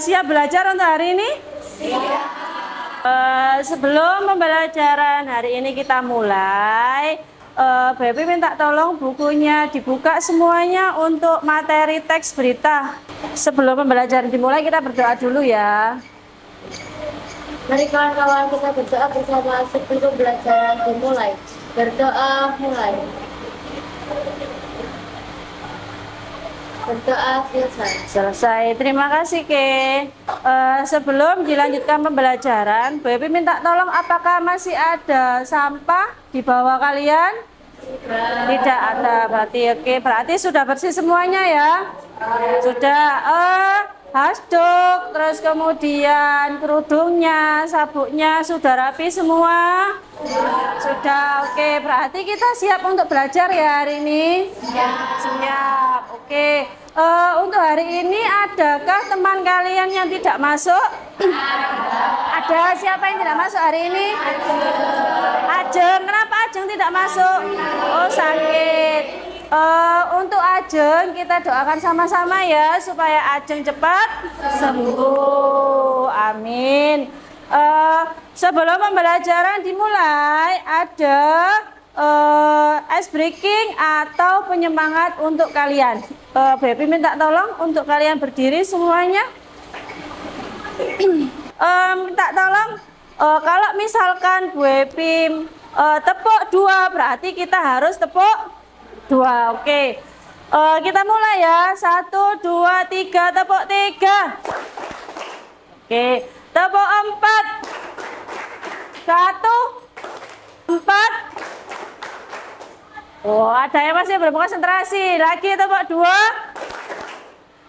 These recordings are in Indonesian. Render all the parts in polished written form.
siap belajar untuk hari ini? Siap. Sebelum pembelajaran hari ini kita mulai, Baby minta tolong bukunya dibuka semuanya untuk materi teks berita. Sebelum pembelajaran dimulai kita berdoa dulu ya. Mari kawan-kawan kita berdoa bersama sebelum pembelajaran dimulai. Berdoa mulai. Berdoa Selesai. Terima kasih Ke. Sebelum dilanjutkan pembelajaran, Baby minta tolong apakah masih ada sampah di bawah kalian? Tidak ada, berarti oke. Berarti sudah bersih semuanya ya? Sudah. Hasduk, terus kemudian kerudungnya, sabuknya sudah rapi semua? Sudah, oke. Berarti kita siap untuk belajar ya hari ini? Siap, oke. Untuk hari ini adakah teman kalian yang tidak masuk? Ada. Siapa yang tidak masuk hari ini? Ajeng. Kenapa Ajeng tidak masuk? Oh, sakit. Untuk Ajeng kita doakan sama-sama ya supaya Ajeng cepat sembuh. Amin. Sebelum pembelajaran dimulai ada ice breaking atau penyemangat untuk kalian. Baby minta tolong untuk kalian berdiri semuanya. Minta tolong kalau misalkan Baby tepuk 2 berarti kita harus tepuk 2. Oke. Kita mulai ya. 1, 2, 3, tepuk 3. Oke, tepuk 4. 1, 4. Oh, ada yang masih belum konsentrasi. Lagi tepuk 2.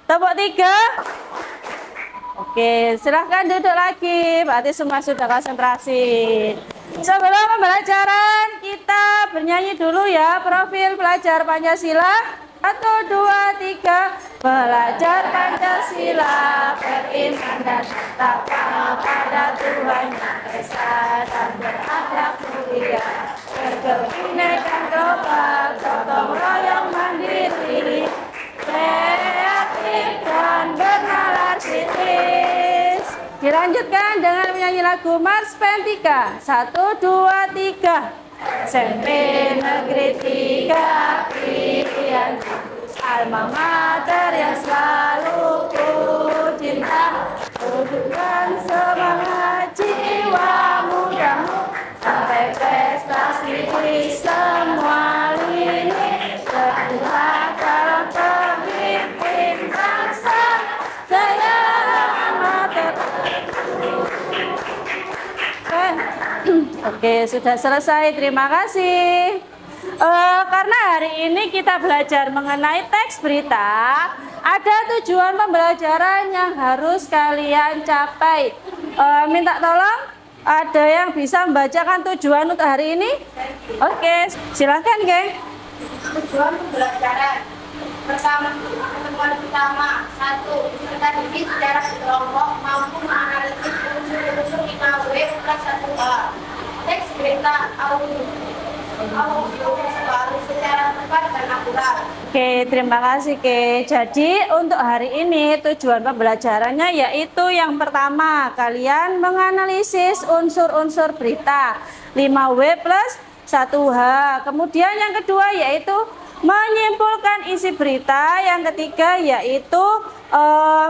Tepuk 3. Oke, silahkan duduk lagi. Berarti semua sudah konsentrasi. Sebelum pembelajaran kita bernyanyi dulu ya. Profil pelajar Pancasila. 1, 2, 3. Belajar Pancasila, beriman dan bertakwa pada Tuhan Yang Esa dan berakhlak mulia, berkebinekaan global, gotong royong mandiri, kreatif dan bernalar kritis. Dilanjutkan dengan menyanyi lagu Mars Pentika. 1, 2, 3. SMP Negeri 3 pilihan, alma mater yang selalu ku cinta, wujudkan semangat jiwa mudamu sampai prestasi di semua lini. Jadilah calon pemimpin bangsa, jaya mater. Oke, sudah selesai. Terima kasih. Karena hari ini kita belajar mengenai teks berita, ada tujuan pembelajaran yang harus kalian capai. Minta tolong, ada yang bisa membacakan tujuan untuk hari ini? Oke, silakan, geng. Tujuan pembelajaran pertemuan utama 1. Peserta didik secara berkelompok mampu menganalisis unsur-unsur 5W plus 1H. Teks berita audio secara tepat dan akurat. Oke, terima kasih Ke. Jadi untuk hari ini tujuan pembelajarannya yaitu yang pertama, kalian menganalisis unsur-unsur berita 5W plus 1H. Kemudian yang kedua yaitu menyimpulkan isi berita. Yang ketiga yaitu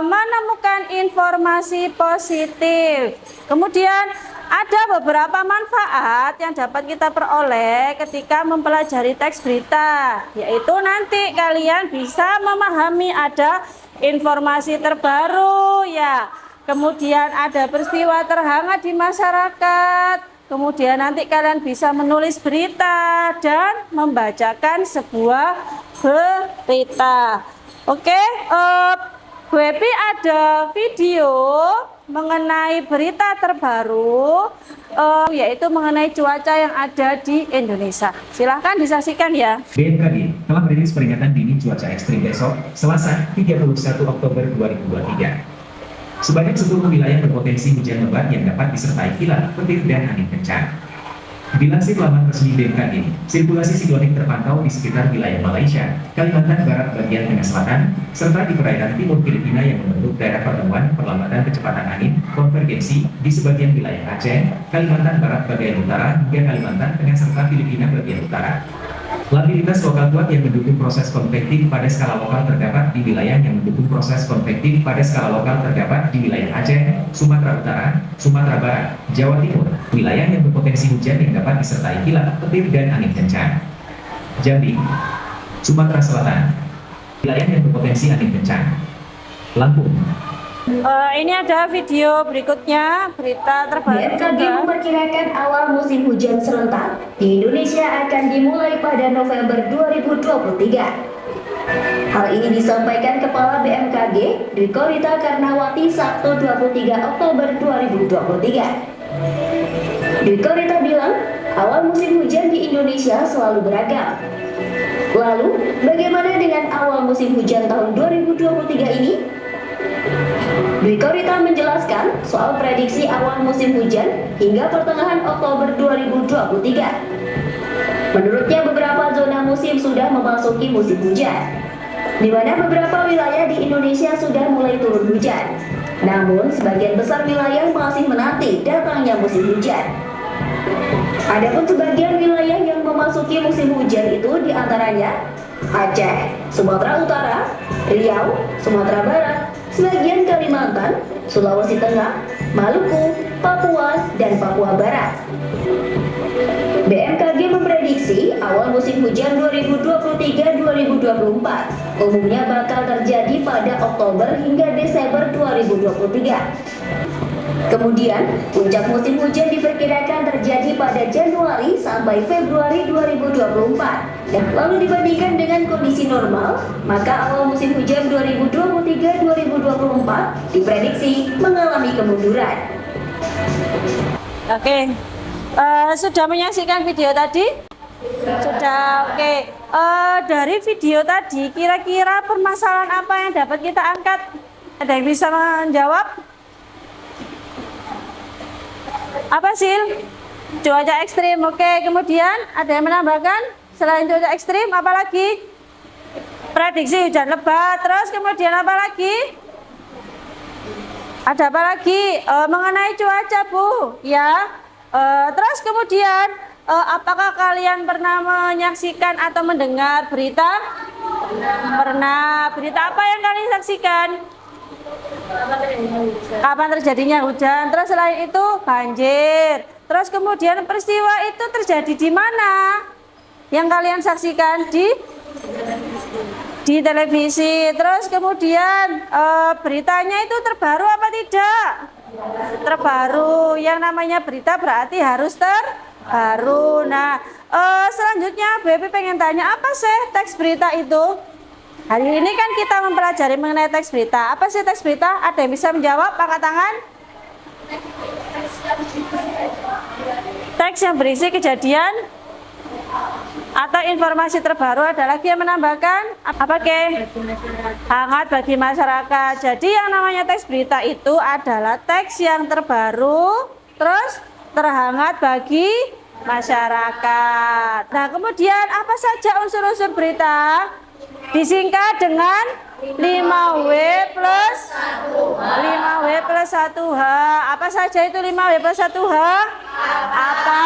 menemukan informasi positif. Kemudian ada beberapa manfaat yang dapat kita peroleh ketika mempelajari teks berita, yaitu nanti kalian bisa memahami ada informasi terbaru ya. Kemudian ada peristiwa terhangat di masyarakat. Kemudian nanti kalian bisa menulis berita dan membacakan sebuah berita. Oke, Baby ada video mengenai berita terbaru, yaitu mengenai cuaca yang ada di Indonesia. Silahkan disaksikan ya. BMKG telah merilis peringatan dini cuaca ekstrim besok, Selasa 31 Oktober 2023. Sebanyak 10 wilayah berpotensi hujan lebat yang dapat disertai kilat, petir, dan angin kencang. Dilansir laman resmi BMKG, sirkulasi siklonik terpantau di sekitar wilayah Malaysia, Kalimantan Barat bagian tengah selatan, serta di perairan timur Filipina yang membentuk daerah pertemuan perlambatan kecepatan angin konvergensi di sebagian wilayah Aceh, Kalimantan Barat bagian utara hingga Kalimantan Tengah serta Filipina bagian utara. Labilitas lokal kuat yang mendukung proses konvektif pada skala lokal terdapat di wilayah yang mendukung proses konvektif pada skala lokal terdapat di wilayah Aceh, Sumatera Utara, Sumatera Barat, Jawa Timur, wilayah yang berpotensi hujan yang dapat disertai kilat, petir, dan angin kencang. Jambi, Sumatera Selatan, wilayah yang berpotensi angin kencang. Lampung. Ini ada video berikutnya, berita terbaru BMKG juga. memperkirakan awal musim hujan serentak di Indonesia akan dimulai pada November 2023. Hal ini disampaikan Kepala BMKG Riko Rita Karnawati Sabtu 23 Oktober 2023. Riko Rita bilang, awal musim hujan di Indonesia selalu beragam. Lalu, bagaimana dengan awal musim hujan tahun 2023 ini? Riko Rita menjelaskan soal prediksi awal musim hujan hingga pertengahan Oktober 2023. Menurutnya beberapa zona musim sudah memasuki musim hujan, di mana beberapa wilayah di Indonesia sudah mulai turun hujan. Namun sebagian besar wilayah masih menanti datangnya musim hujan. Adapun sebagian wilayah yang memasuki musim hujan itu diantaranya Aceh, Sumatera Utara, Riau, Sumatera Barat, sebagian Kalimantan, Sulawesi Tengah, Maluku, Papua, dan Papua Barat. BMKG memprediksi awal musim hujan 2023-2024 umumnya bakal terjadi pada Oktober hingga Desember 2023. Kemudian, puncak musim hujan diperkirakan terjadi pada Januari sampai Februari 2024. Dan lalu dibandingkan dengan kondisi normal, maka awal musim hujan 2023-2024 diprediksi mengalami kemunduran. Oke, sudah menyaksikan video tadi? Sudah, oke. Dari video tadi, kira-kira permasalahan apa yang dapat kita angkat? Ada yang bisa menjawab? Apa sih? Cuaca ekstrim, oke. Kemudian ada yang menambahkan? Selain cuaca ekstrim, apa lagi? Prediksi hujan lebat. Terus kemudian apa lagi? Ada apa lagi? Mengenai cuaca, Bu. Ya. Terus kemudian, apakah kalian pernah menyaksikan atau mendengar berita? Pernah. Berita apa yang kalian saksikan? Kapan terjadinya hujan? Terus selain itu banjir. Terus kemudian peristiwa itu terjadi di mana? Yang kalian saksikan di televisi. Terus kemudian beritanya itu terbaru apa tidak? Terbaru. Yang namanya berita berarti harus terbaru. Nah, selanjutnya Baby pengen tanya, apa sih teks berita itu? Hari ini kan kita mempelajari mengenai teks berita. Apa sih teks berita? Ada yang bisa menjawab? Angkat tangan. Teks yang berisi kejadian atau informasi terbaru. Ada lagi yang menambahkan? Apa ke? Hangat bagi masyarakat. Jadi yang namanya teks berita itu adalah teks yang terbaru, terus terhangat bagi masyarakat. Nah, kemudian apa saja unsur-unsur berita? Disingkat dengan 5W plus 1H. Apa saja itu 5W plus 1H? Apa?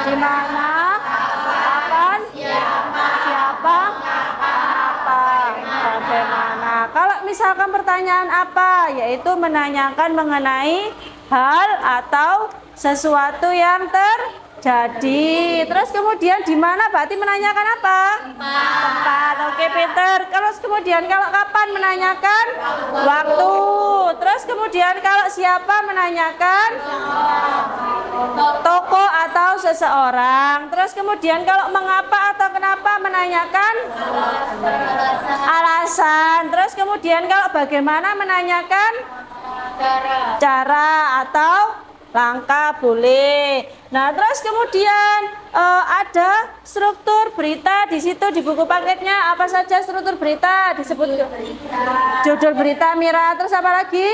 Di mana? Kapan? Siapa? Apa? Bagaimana? Kalau misalkan pertanyaan apa, yaitu menanyakan mengenai hal atau sesuatu yang terjadi. Terus kemudian di mana berarti menanyakan apa? Tempat. Oke, Peter. Terus kemudian kalau kapan menanyakan waktu. Terus kemudian kalau siapa menanyakan tokoh atau seseorang. Terus kemudian kalau mengapa atau kenapa menanyakan alasan. Terus kemudian kalau bagaimana menanyakan cara atau langka boleh. Nah, terus kemudian ada struktur berita di situ di buku paketnya. Apa saja struktur berita disebut? Judul berita Mira, terus apa lagi?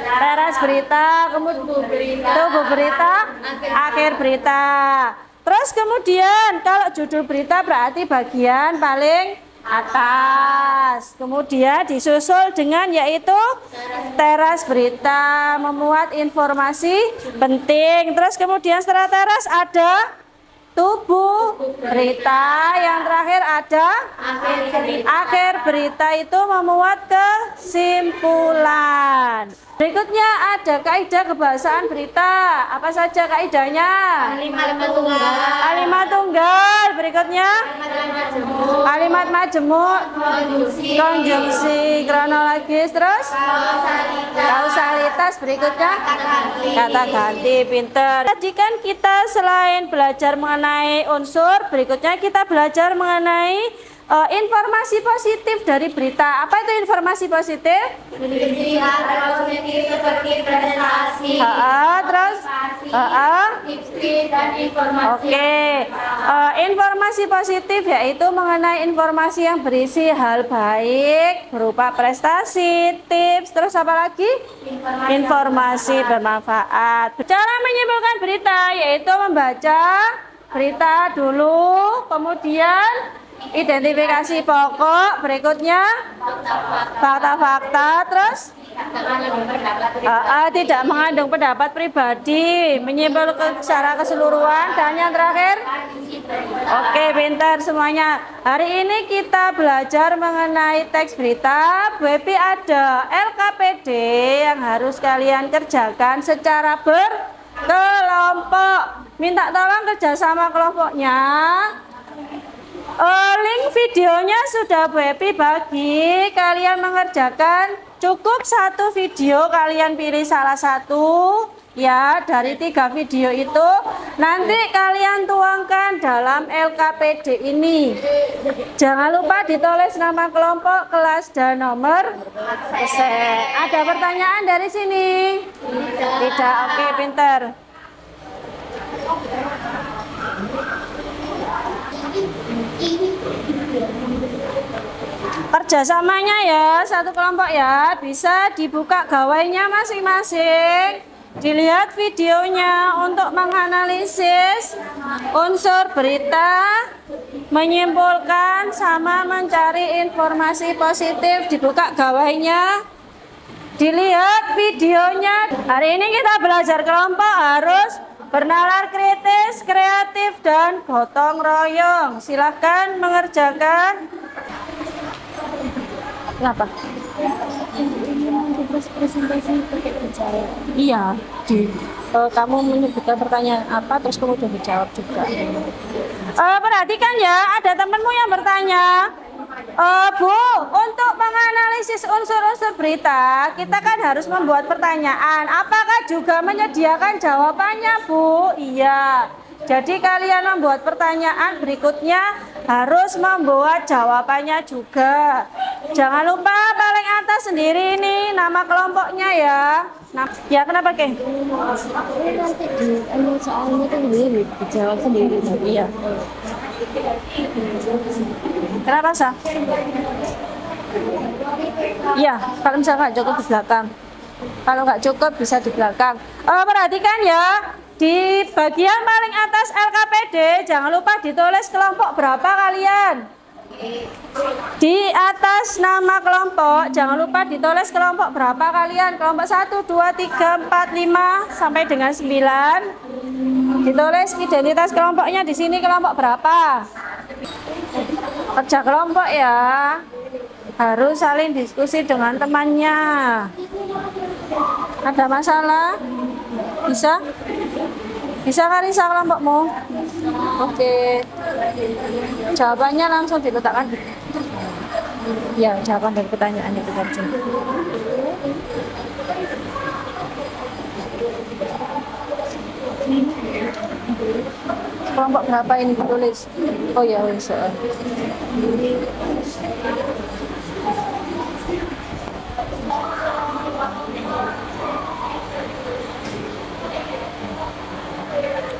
Teras berita, kemudian tubuh berita, akhir berita. Terus kemudian kalau judul berita berarti bagian paling atas, kemudian disusul dengan yaitu teras berita, memuat informasi penting. Terus kemudian setelah teras ada tubuh berita, yang terakhir ada akhir berita itu memuat kesimpulan. Berikutnya ada kaidah kebahasaan berita. Apa saja kaidahnya? Kalimat tunggal. Berikutnya kalimat majemuk, konjungsi, kronologis, terus kausalitas. Berikutnya kata ganti. Pinter. Tadi kan kita selain belajar mengenai unsur, berikutnya kita belajar mengenai informasi positif dari berita. Apa itu informasi positif? Positif seperti presentasi, Terus tips dan informasi. Oke. Informasi positif yaitu mengenai informasi yang berisi hal baik berupa prestasi, tips, terus apa lagi? Informasi bermanfaat. Cara menyimpulkan berita yaitu membaca berita dulu, kemudian identifikasi pokok, berikutnya fakta-fakta, terus tidak mengandung pendapat pribadi, menyimpulkan secara keseluruhan, dan yang terakhir oke, pintar semuanya. Hari ini kita belajar mengenai teks berita. Bu Epi ada LKPD yang harus kalian kerjakan secara berkelompok. Minta tolong kerjasama kelompoknya. Link videonya sudah Bu Epi bagi. Kalian mengerjakan cukup satu video, kalian pilih salah satu ya dari 3 video itu. Nanti kalian tuangkan dalam LKPD ini. Jangan lupa ditulis nama kelompok, kelas, dan nomor absen. Ada pertanyaan dari sini? Tidak. Oke, pinter. Kerjasamanya ya, satu kelompok ya, bisa dibuka gawainya masing-masing, dilihat videonya untuk menganalisis unsur berita, menyimpulkan, sama mencari informasi positif. Dibuka gawainya, dilihat videonya. Hari ini kita belajar kelompok harus bernalar kritis, kreatif, dan gotong royong. Silahkan mengerjakan. Kenapa? Terus presentasi pakai bicara. Iya, kamu menyebutkan pertanyaan apa, terus kemudian dijawab juga. Perhatikan ya, ada temanmu yang bertanya, Bu, untuk menganalisis unsur-unsur berita, kita kan harus membuat pertanyaan. Apakah juga menyediakan jawabannya, Bu? Iya. Jadi kalian membuat pertanyaan, berikutnya harus membuat jawabannya juga. Jangan lupa paling atas sendiri ini nama kelompoknya ya. Nah, ya kenapa, Keng? Nanti di soalnya itu sendiri dijawab sendiri. Iya. Kenapa, Sa? Iya, kalau misalnya nggak cukup di belakang. Kalau nggak cukup bisa di belakang. Perhatikan ya. Di bagian paling atas LKPD, jangan lupa ditulis kelompok berapa kalian. Di atas nama kelompok, jangan lupa ditulis kelompok berapa kalian. Kelompok 1, 2, 3, 4, 5, sampai dengan 9. Ditulis identitas kelompoknya di sini kelompok berapa. Kerja kelompok ya. Harus saling diskusi dengan temannya. Ada masalah? Bisa? Bisa kan Risa kelompokmu? Oke. Jawabannya langsung diletakkan. Ya, jawaban dari pertanyaan itu saja. Kelompok berapa ini ditulis? Oh ya, wis.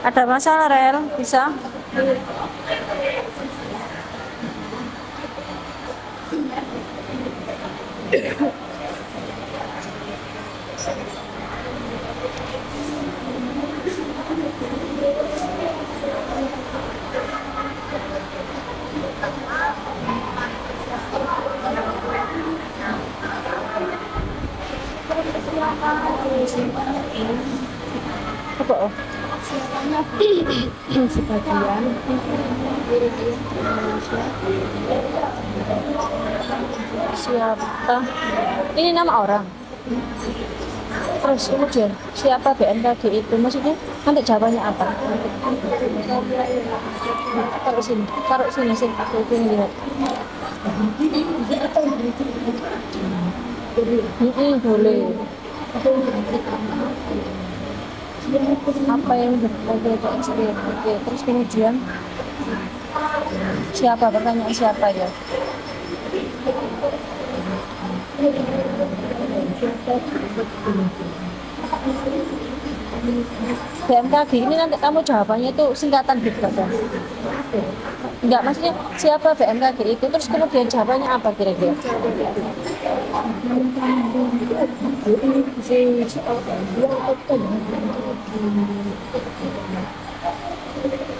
Ada masalah Rel? Bisa? Apa? Oh? Sebagian Siapa? Ini nama orang. Terus kemudian siapa BMKG itu? Maksudnya nanti jawabannya apa? Taruh sini sih. Aku ingin lihat. Boleh. Apa yang berbeda ekstrim? Oke, terus kemudian siapa? Pertanyaan siapa ya? BMKG ini nanti kamu jawabannya itu singkatan gitu kan? Enggak, maksudnya siapa BMKG itu, terus kemudian jawabannya apa kira-kira?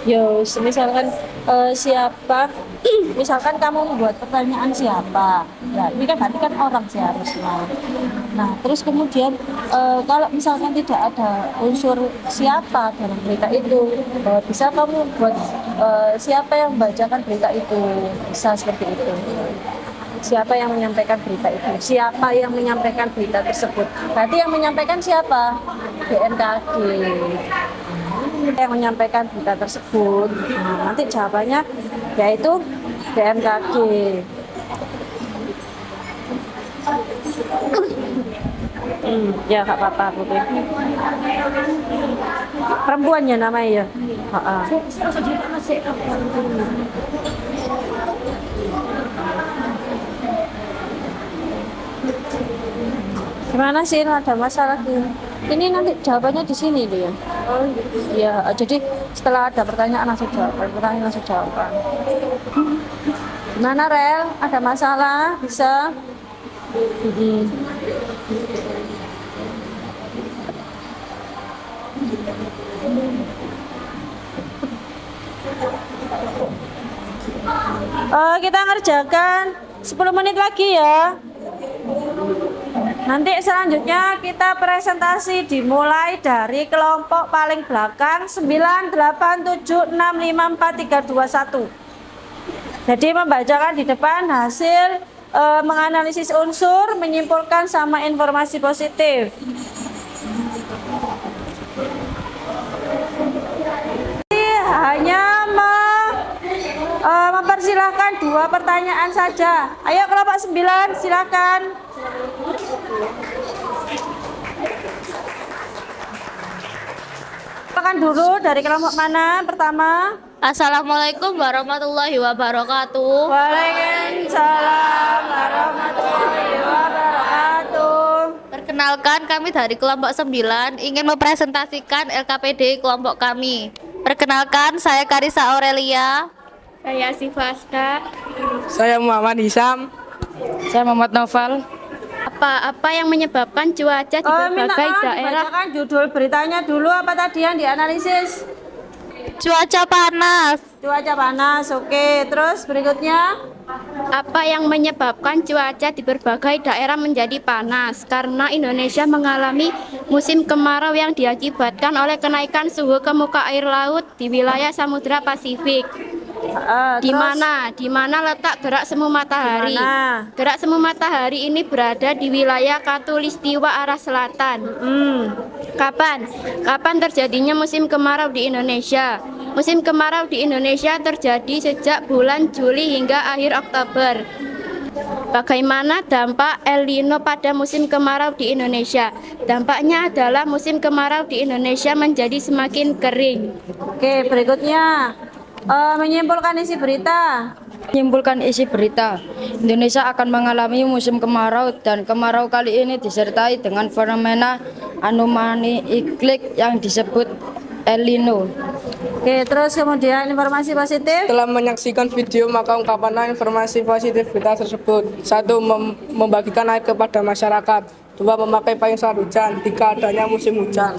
Yo, misalkan siapa, misalkan kamu membuat pertanyaan siapa, ya ini kan berarti kan orang seharusnya. Nah, terus kemudian kalau misalkan tidak ada unsur siapa dalam berita itu, bisa kamu buat siapa yang membacakan berita itu, bisa seperti itu. Siapa yang menyampaikan berita itu? Siapa yang menyampaikan berita tersebut? Berarti yang menyampaikan siapa? BMKG. Yang menyampaikan berita tersebut. Nah, nanti jawabannya yaitu BMKG. Ya nggak apa-apa, Putri. Perempuan ya namanya ya. Gimana sih, ada masalah ini nanti jawabannya di sini dia. Oh iya, jadi setelah ada pertanyaan langsung jawaban, pertanyaan langsung jawaban. Gimana Rel? Ada masalah? Bisa? Kita ngerjakan 10 menit lagi ya. Nanti selanjutnya kita presentasi dimulai dari kelompok paling belakang 987654321. Jadi membacakan di depan hasil menganalisis unsur, menyimpulkan sama informasi positif. Hanya mempersilahkan 2 pertanyaan saja. Ayo kelompok 9, silakan. Silakan dulu dari kelompok mana? Pertama. Assalamualaikum warahmatullahi wabarakatuh. Waalaikumsalam warahmatullahi wabarakatuh. Perkenalkan, kami dari kelompok 9 ingin mempresentasikan LKPD kelompok kami. Perkenalkan, saya Karisa Aurelia. Saya Sifaska. Saya Muhammad Hisam. Saya Muhammad Noval. Apa yang menyebabkan cuaca di berbagai daerah? Dibacakan judul beritanya dulu, apa tadi yang dianalisis? Cuaca panas. Cuaca panas, oke. Terus berikutnya? Apa yang menyebabkan cuaca di berbagai daerah menjadi panas? Karena Indonesia mengalami musim kemarau yang diakibatkan oleh kenaikan suhu ke muka air laut di wilayah Samudra Pasifik. Di mana letak gerak semu matahari? Gerak semu matahari ini berada di wilayah Katulistiwa arah selatan. Kapan terjadinya musim kemarau di Indonesia? Musim kemarau di Indonesia terjadi sejak bulan Juli hingga akhir Oktober. Bagaimana dampak El Nino pada musim kemarau di Indonesia? Dampaknya adalah musim kemarau di Indonesia menjadi semakin kering. Oke, berikutnya menyimpulkan isi berita. Menyimpulkan isi berita, Indonesia akan mengalami musim kemarau dan kemarau kali ini disertai dengan fenomena anomali iklim yang disebut El Nino. Oke, terus kemudian informasi positif. Setelah menyaksikan video, maka ungkapkanlah informasi positif berita tersebut. 1. Membagikan air kepada masyarakat. 2. Memakai payung saat hujan. 3. Adanya musim hujan.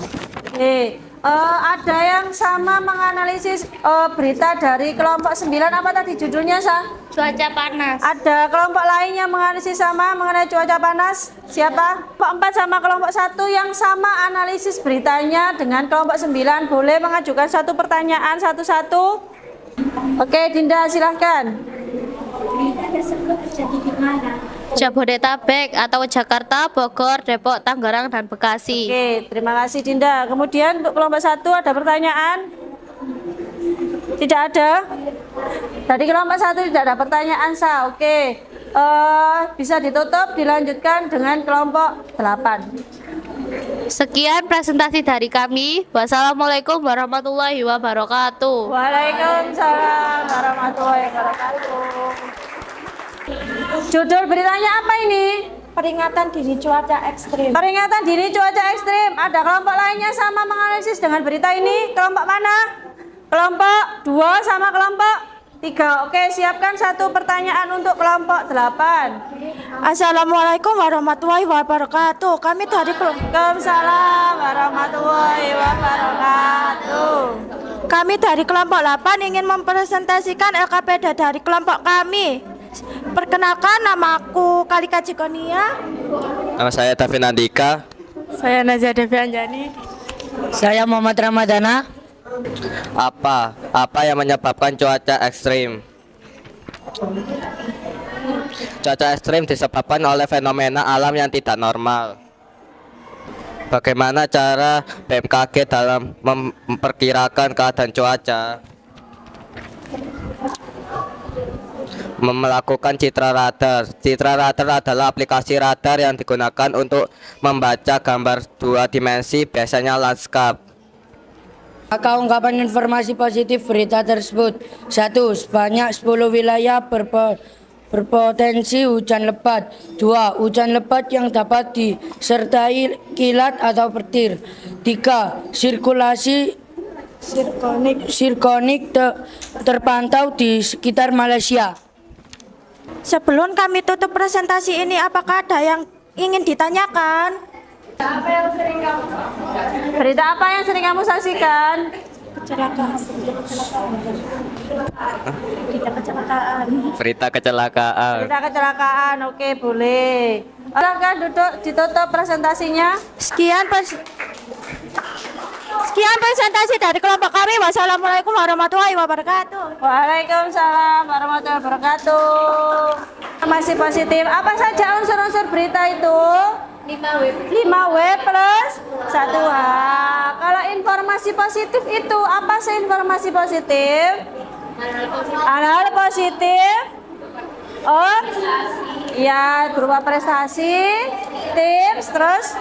Oke, ada yang sama menganalisis berita dari kelompok 9, apa tadi judulnya, Sa? Cuaca panas. Ada kelompok lain yang menganalisis sama mengenai cuaca panas? Siapa? Kelompok 4 sama kelompok 1 yang sama analisis beritanya dengan kelompok 9. Boleh mengajukan satu pertanyaan satu-satu? Oke, Dinda silahkan. Jabodetabek atau Jakarta, Bogor, Depok, Tangerang, dan Bekasi. Oke, terima kasih Dinda. Kemudian untuk kelompok 1 ada pertanyaan? Tidak ada? Dari kelompok 1 tidak ada pertanyaan, Sa. Oke, bisa ditutup, dilanjutkan dengan kelompok 8. Sekian presentasi dari kami. Wassalamualaikum warahmatullahi wabarakatuh. Waalaikumsalam warahmatullahi wabarakatuh. Judul beritanya apa ini? Peringatan dini cuaca ekstrim. Peringatan dini cuaca ekstrim. Ada kelompok lainnya sama menganalisis dengan berita ini? Kelompok mana? Kelompok 2 sama kelompok 3. Oke, siapkan satu pertanyaan untuk kelompok 8. Assalamualaikum warahmatullahi wabarakatuh. Kami dari Waalaikumsalam warahmatullahi wabarakatuh. Kami dari kelompok 8 ingin mempresentasikan LKPD dari kelompok kami. Perkenalkan, namaku Kalika Cikonia. Nama saya Taufik Andika. Saya Nazia Devi Anjani. Saya Muhammad Ramadana. Apa yang menyebabkan cuaca ekstrim? Cuaca ekstrim disebabkan oleh fenomena alam yang tidak normal. Bagaimana cara BMKG dalam memperkirakan keadaan cuaca? Melakukan citra radar. Citra radar adalah aplikasi radar yang digunakan untuk membaca gambar 2 dimensi, biasanya lanskap. Maka ungkapan informasi positif berita tersebut. 1. Sebanyak 10 wilayah berpotensi hujan lebat. 2. Hujan lebat yang dapat disertai kilat atau petir. 3. Sirkulasi sirkonik terpantau di sekitar Malaysia. Sebelum kami tutup presentasi ini, apakah ada yang ingin ditanyakan? Berita apa yang sering kamu saksikan? Berita kecelakaan. Berita kecelakaan. Oke, boleh. Silakan duduk, ditutup presentasinya. Sekian presentasi dari kelompok kami. Wassalamualaikum warahmatullahi wabarakatuh. Waalaikumsalam warahmatullahi wabarakatuh. Masih positif. Apa saja unsur-unsur berita itu? 5W plus 1H. Kalau informasi positif itu apa sih informasi positif? Hal-hal positif. Oh, ya berupa prestasi, tips, terus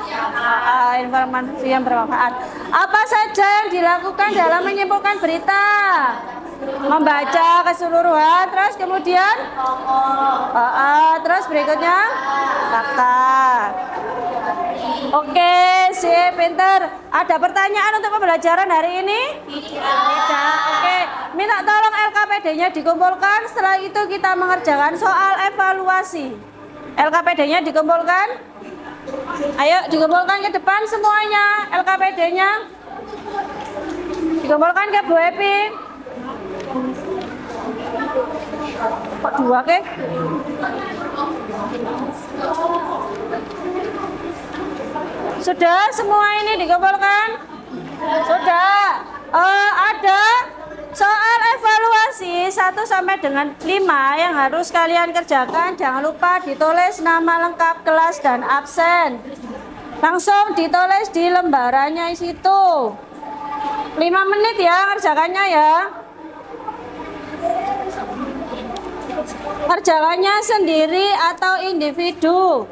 informasi yang bermanfaat. Apa saja yang dilakukan dalam menyimpulkan berita? Membaca keseluruhan, terus kemudian terus berikutnya fakta. Oke, sip, pinter. Ada pertanyaan untuk pembelajaran hari ini? Tidak. Oke, minta tolong LKPD-nya dikumpulkan. Setelah itu kita mengerjakan soal evaluasi. LKPD-nya dikumpulkan. Ayo dikumpulkan ke depan semuanya. LKPD-nya dikumpulkan ke Bu Epi. Kok 2 ke? Sudah semua ini dikumpulkan? Sudah. Ada soal evaluasi 1 sampai dengan 5 yang harus kalian kerjakan. Jangan lupa ditulis nama lengkap kelas dan absen. Langsung ditulis di lembarannya situ. 5 menit ya kerjakannya ya. Kerjakannya sendiri atau individu.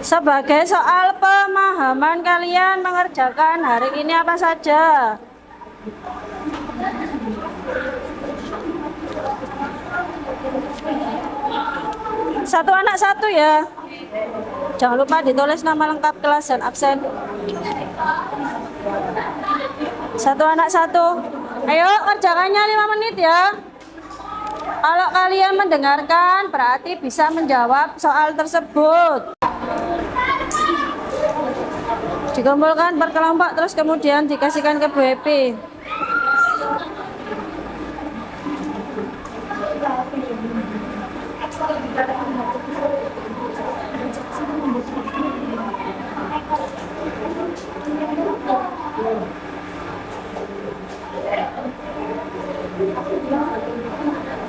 Sebagai soal pemahaman kalian mengerjakan hari ini apa saja? Satu anak satu ya. Jangan lupa ditulis nama lengkap kelas dan absen. Satu anak satu. Ayo kerjakannya 5 menit ya. Kalau kalian mendengarkan berarti bisa menjawab soal tersebut. Dikumpulkan per kelompok terus kemudian dikasihkan ke Bu Epi.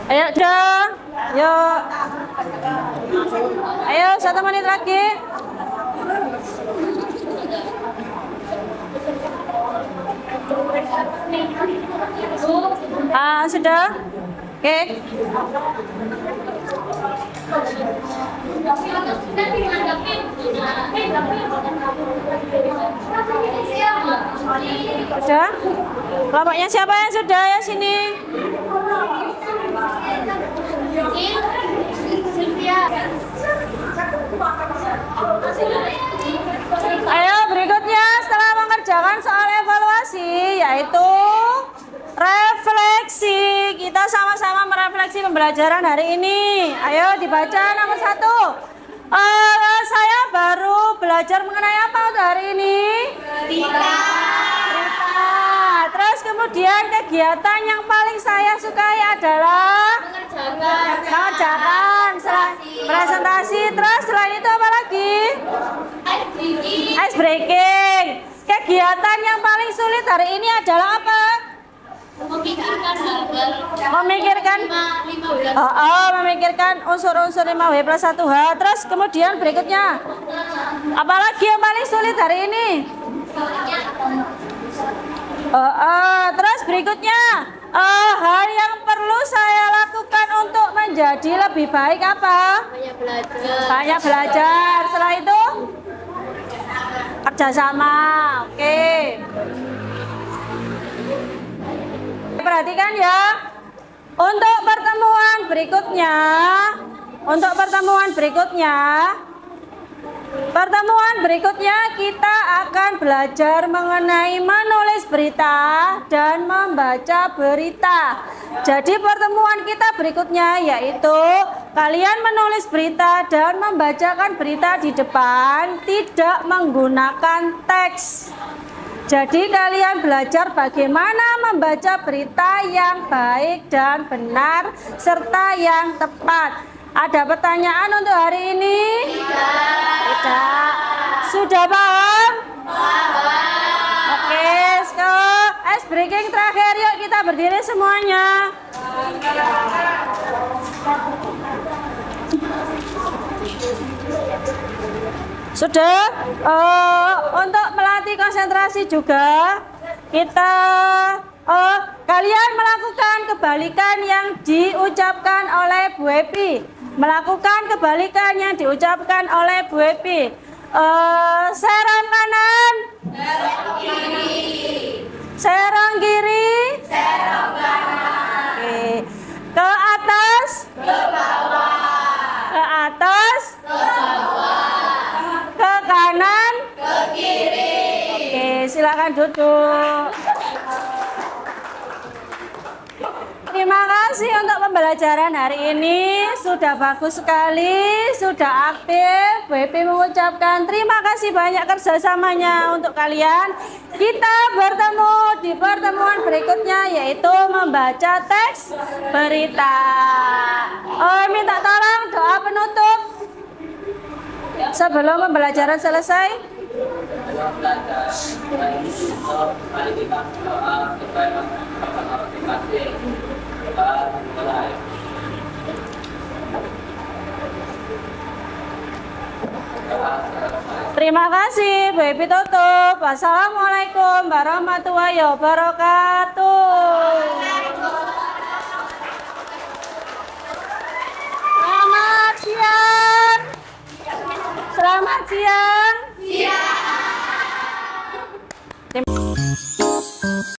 Ayo dong, yuk. Ayo 1 menit lagi. Sudah? Oke. Sudah? Kelompoknya siapa yang sudah ya sini? Ayo berikutnya setelah mengerjakan soal evaluasi yaitu refleksi. Kita sama-sama merefleksi pembelajaran hari ini. Ayo dibaca nomor 1. Saya baru belajar mengenai apa untuk hari ini? Cerita. Terus kemudian kegiatan yang paling saya sukai adalah mengerjakan presentasi. Terus selain itu apa lagi? Ice breaking. Kegiatan yang paling sulit hari ini adalah apa? Memikirkan unsur-unsur 5W+1H. Terus kemudian berikutnya apalagi yang paling sulit hari ini? Terus berikutnya hal yang perlu saya lakukan untuk menjadi lebih baik apa? Banyak belajar. Setelah itu kerjasama. Oke. Perhatikan ya. Untuk pertemuan berikutnya kita akan belajar mengenai menulis berita dan membaca berita. Jadi pertemuan kita berikutnya yaitu kalian menulis berita dan membacakan berita di depan tidak menggunakan teks. Jadi kalian belajar bagaimana membaca berita yang baik dan benar serta yang tepat. Ada pertanyaan untuk hari ini? Tidak. Sudah paham? Oke, ice breaking terakhir. Yuk kita berdiri semuanya. Sudah? Untuk melatih konsentrasi juga kita kalian melakukan kebalikan yang diucapkan oleh Bu Epi. Melakukan kebalikan yang diucapkan oleh Bu Epi. Serong kanan, serong kiri. Serong kiri, serong kanan. Oke. Ke atas, ke bawah. Ke atas, ke bawah. Ke kanan, ke kiri. Oke, silakan duduk. Terima kasih untuk pembelajaran hari ini. Sudah bagus sekali, sudah aktif. Bu Epi mengucapkan terima kasih banyak kerjasamanya untuk kalian. Kita bertemu di pertemuan berikutnya yaitu membaca teks berita. Minta tolong doa penutup sebelum pembelajaran selesai. Terima kasih, Bu Epi tutup. Wassalamualaikum warahmatullahi wabarakatuh. Selamat siang. Selamat siang.